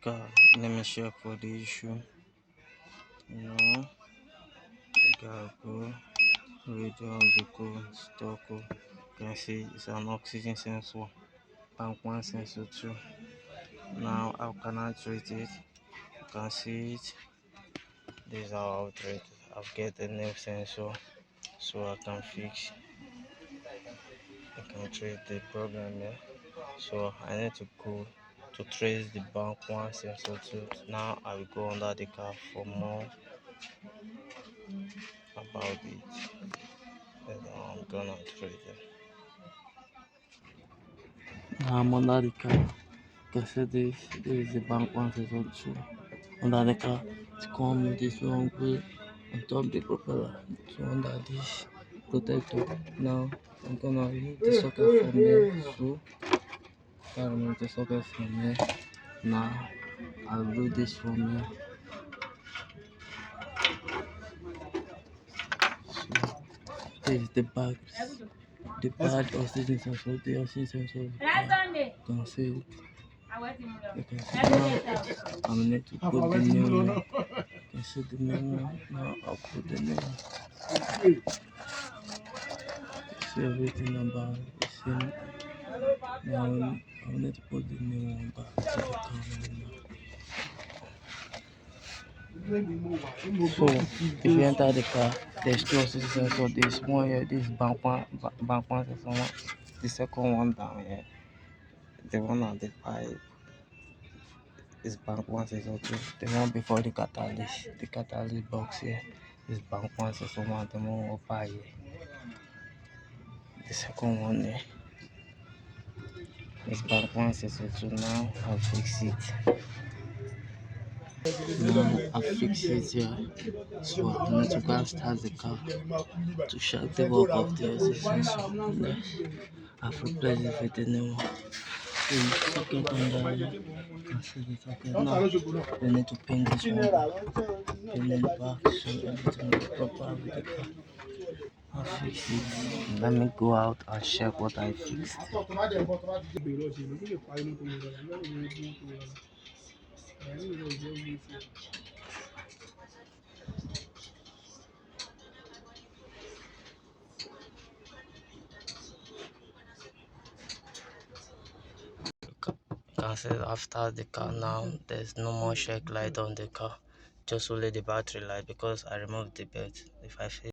car. Let me check for the issue. No, go radio of the code stock. You can see it's an oxygen sensor, bank one sensor two. Now how can I treat it? You can see it. This is how I'll treat it. I'll get a new sensor so I can treat the problem here. So I need to go to trace the bank one sensor two. Now I will go under the car for more about it. Then I'm gonna trade it. Now I'm under the car. You can see this is the bank one sensor two. Under the car, it comes this long way on top the propeller. So under this protector. Now I'm gonna remove the socket from here. So I remove the socket from here. Now I'll do this from here. So this is the bad oxygen sensor, the oxygen sensor is bad. You can see it. You can see now. I'm need to put the new one. You can see the new one. Now I'll put the new one. See everything about the same. Now I need to put the new one back to the camera now. So if you enter the car, there's two oxygen sensors. There's one here, this bank one sensor one. The second one down here, the one on the pipe is bank one sensor two. The one before the catalyst box here is bank one sensor one. The one up here, the second one here is bank one sensor two. Now I'll fix it. Now I fix it here. So I need to go and start the car to check the work of the oxygen sensor. I've replaced it with the new one. The socket under here. You can see the socket now. We need to paint this one back. Paint it back so everything will be proper with the car. I fix it. Let me go out and check what I fixed. Can see after the car now, there's no more check light on the car, just only the battery light because I removed the belt. If I fix